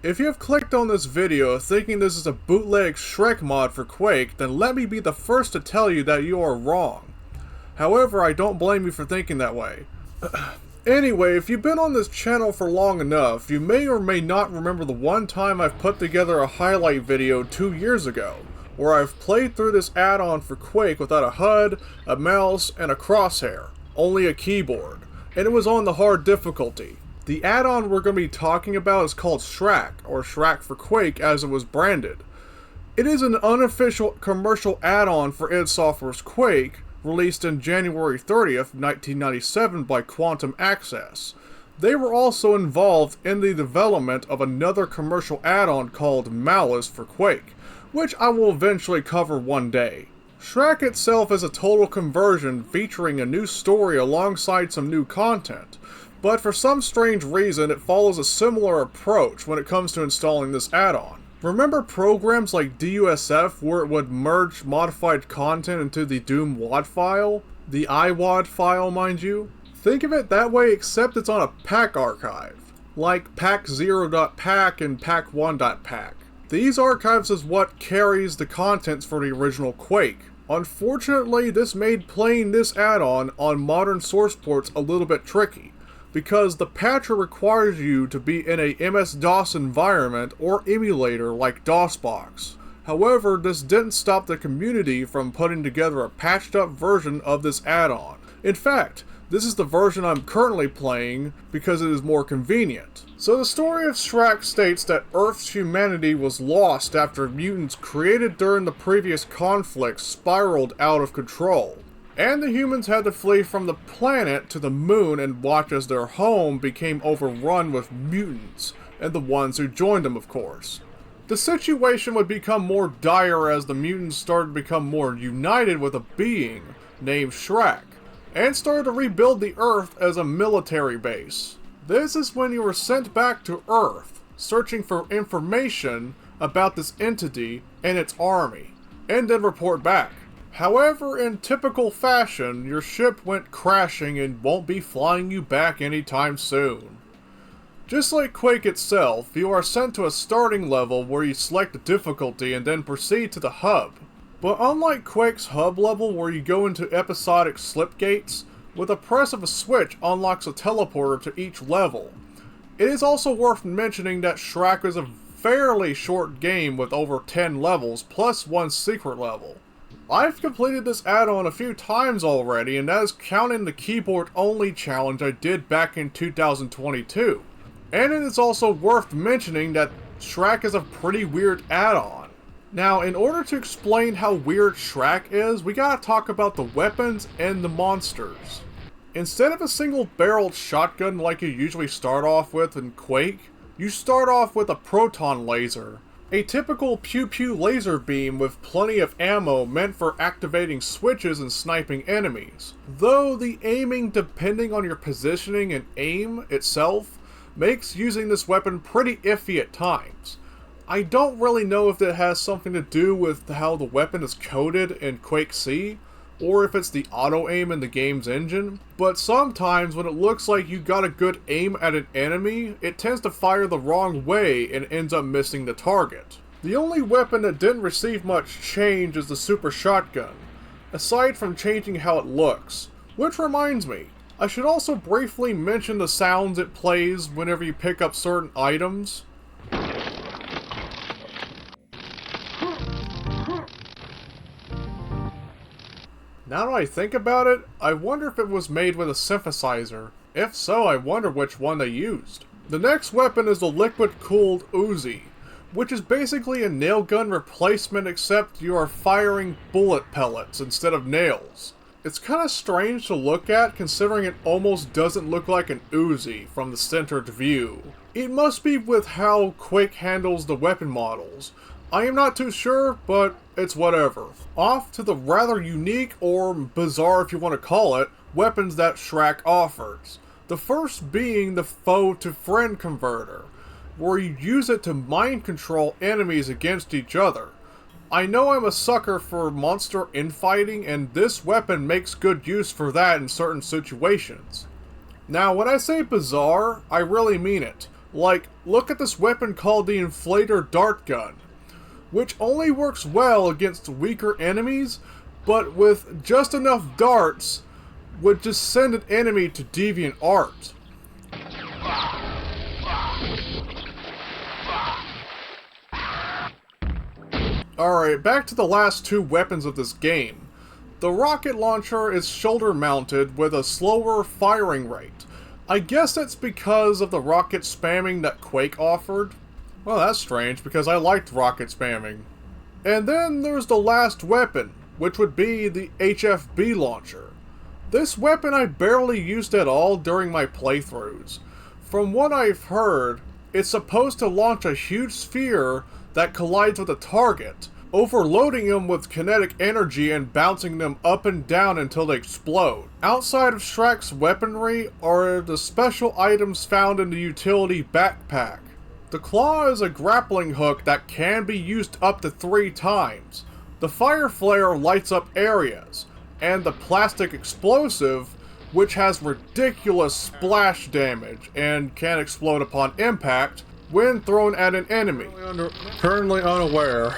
If you have clicked on this video thinking this is a bootleg Shrak mod for Quake, then let me be the first to tell you that you are wrong. However, I don't blame you for thinking that way. Anyway, if you've been on this channel for long enough, you may or may not remember the one time I've put together a highlight video 2 years ago, where I've played through this add-on for Quake without a HUD, a mouse, and a crosshair, only a keyboard, and it was on the hard difficulty. The add-on we're going to be talking about is called Shrak, or Shrak for Quake as it was branded. It is an unofficial commercial add-on for id Software's Quake, released in January 30th, 1997 by Quantum Axcess. They were also involved in the development of another commercial add-on called Malice for Quake, which I will eventually cover one day. Shrak itself is a total conversion featuring a new story alongside some new content, but for some strange reason it follows a similar approach when it comes to installing this add-on. Remember programs like DUSF where it would merge modified content into the Doom WAD file? The iWAD file, mind you? Think of it that way, except it's on a pack archive, like pack0.pack and pack1.pack. These archives is what carries the contents for the original Quake. Unfortunately, this made playing this add-on on modern source ports a little bit tricky, because the patcher requires you to be in a MS-DOS environment or emulator like DOSBox. However, this didn't stop the community from putting together a patched up version of this add-on. In fact, this is the version I'm currently playing because it is more convenient. So the story of Shrak states that Earth's humanity was lost after mutants created during the previous conflict spiraled out of control, and the humans had to flee from the planet to the moon and watch as their home became overrun with mutants, and the ones who joined them, of course. The situation would become more dire as the mutants started to become more united with a being named Shrak, and started to rebuild the Earth as a military base. This is when you were sent back to Earth, searching for information about this entity and its army, and then report back. However, in typical fashion, your ship went crashing and won't be flying you back anytime soon. Just like Quake itself, you are sent to a starting level where you select the difficulty and then proceed to the hub. But unlike Quake's hub level where you go into episodic slipgates, with a press of a switch unlocks a teleporter to each level. It is also worth mentioning that Shrak is a fairly short game with over 10 levels plus one secret level. I've completed this add-on a few times already, and that is counting the keyboard-only challenge I did back in 2022. And it is also worth mentioning that Shrak is a pretty weird add-on. Now, in order to explain how weird Shrak is, we gotta talk about the weapons and the monsters. Instead of a single-barreled shotgun like you usually start off with in Quake, you start off with a proton laser. A typical pew-pew laser beam with plenty of ammo meant for activating switches and sniping enemies. Though the aiming, depending on your positioning and aim itself, makes using this weapon pretty iffy at times. I don't really know if it has something to do with how the weapon is coded in Quake C, or if it's the auto-aim in the game's engine, but sometimes when it looks like you got a good aim at an enemy, it tends to fire the wrong way and ends up missing the target. The only weapon that didn't receive much change is the super shotgun, aside from changing how it looks. Which reminds me, I should also briefly mention the sounds it plays whenever you pick up certain items. Now that I think about it, I wonder if it was made with a synthesizer. If so, I wonder which one they used. The next weapon is the liquid-cooled Uzi, which is basically a nail gun replacement except you are firing bullet pellets instead of nails. It's kinda strange to look at considering it almost doesn't look like an Uzi from the centered view. It must be with how Quake handles the weapon models. I am not too sure, but it's whatever. Off to the rather unique, or bizarre if you want to call it, weapons that Shrak offers. The first being the foe-to-friend converter, where you use it to mind control enemies against each other. I know I'm a sucker for monster infighting, and this weapon makes good use for that in certain situations. Now, when I say bizarre, I really mean it. Like, look at this weapon called the Inflator Dart Gun, which only works well against weaker enemies, but with just enough darts would just send an enemy to deviant art. Alright, back to the last two weapons of this game. The rocket launcher is shoulder mounted with a slower firing rate. I guess that's because of the rocket spamming that Quake offered. Well, that's strange because I liked rocket spamming. And then there's the last weapon, which would be the HFB launcher. This weapon I barely used at all during my playthroughs. From what I've heard, it's supposed to launch a huge sphere that collides with a target, overloading them with kinetic energy and bouncing them up and down until they explode. Outside of Shrak's weaponry are the special items found in the utility backpack. The claw is a grappling hook that can be used up to 3 times. The fire flare lights up areas, and the plastic explosive, which has ridiculous splash damage and can explode upon impact when thrown at an enemy. Currently unaware.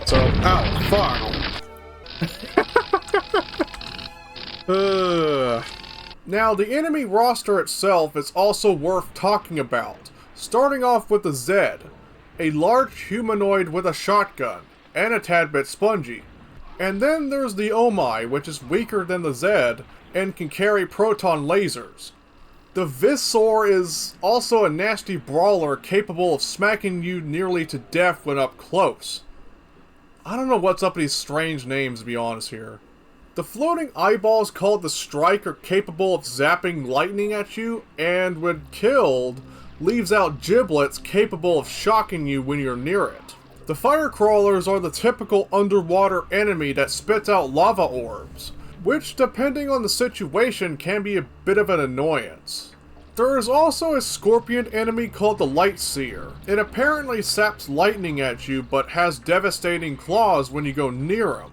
So, ow, fuck. Now, the enemy roster itself is also worth talking about, starting off with the Zed, a large humanoid with a shotgun, and a tad bit spongy. And then there's the Omai, which is weaker than the Zed, and can carry proton lasers. The Visor is also a nasty brawler capable of smacking you nearly to death when up close. I don't know what's up with these strange names, to be honest here. The floating eyeballs called the Strike are capable of zapping lightning at you, and when killed, leaves out giblets capable of shocking you when you're near it. The fire crawlers are the typical underwater enemy that spits out lava orbs, which, depending on the situation, can be a bit of an annoyance. There is also a scorpion enemy called the Lightseer. It apparently saps lightning at you, but has devastating claws when you go near him.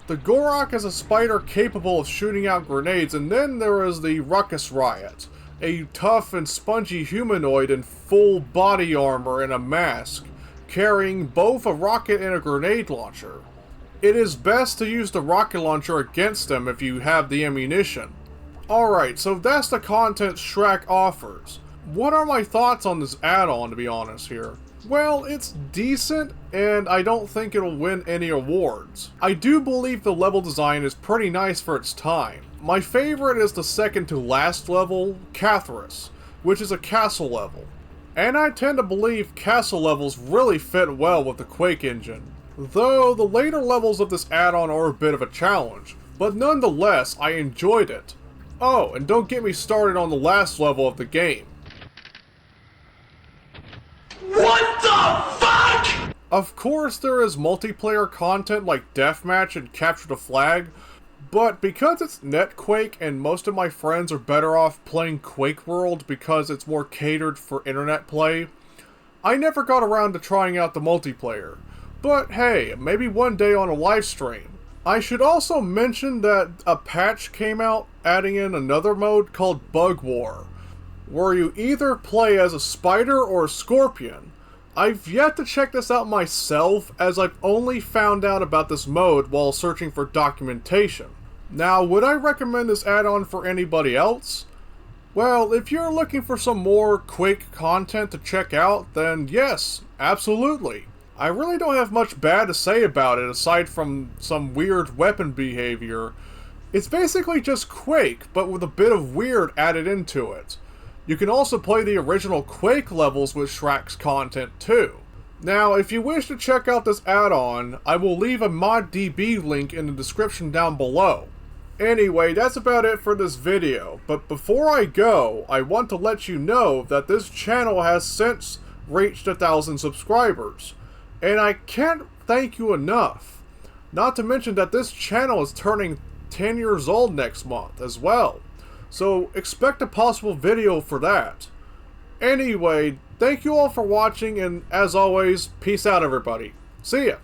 The Gorok is a spider capable of shooting out grenades, and then there is the Ruckus Riot, a tough and spongy humanoid in full body armor and a mask, carrying both a rocket and a grenade launcher. It is best to use the rocket launcher against them if you have the ammunition. Alright, so that's the content Shrak offers. What are my thoughts on this add-on, to be honest here? Well, it's decent, and I don't think it'll win any awards. I do believe the level design is pretty nice for its time. My favorite is the second to last level, Catharus, which is a castle level. And I tend to believe castle levels really fit well with the Quake engine. Though the later levels of this add-on are a bit of a challenge, but nonetheless, I enjoyed it. Oh, and don't get me started on the last level of the game. What the fuck?! Of course there is multiplayer content like Deathmatch and Capture the Flag, but because it's NetQuake and most of my friends are better off playing Quake World because it's more catered for internet play, I never got around to trying out the multiplayer. But hey, maybe one day on a live stream. I should also mention that a patch came out adding in another mode called Bug War, where you either play as a spider or a scorpion. I've yet to check this out myself, as I've only found out about this mode while searching for documentation. Now, would I recommend this add-on for anybody else? Well, if you're looking for some more Quake content to check out, then yes, absolutely. I really don't have much bad to say about it aside from some weird weapon behavior. It's basically just Quake, but with a bit of weird added into it. You can also play the original Quake levels with Shrak's content too. Now, if you wish to check out this add-on, I will leave a ModDB link in the description down below. Anyway, that's about it for this video, but before I go, I want to let you know that this channel has since reached 1,000 subscribers, and I can't thank you enough. Not to mention that this channel is turning 10 years old next month as well. So expect a possible video for that. Anyway, thank you all for watching, and as always, peace out everybody. See ya!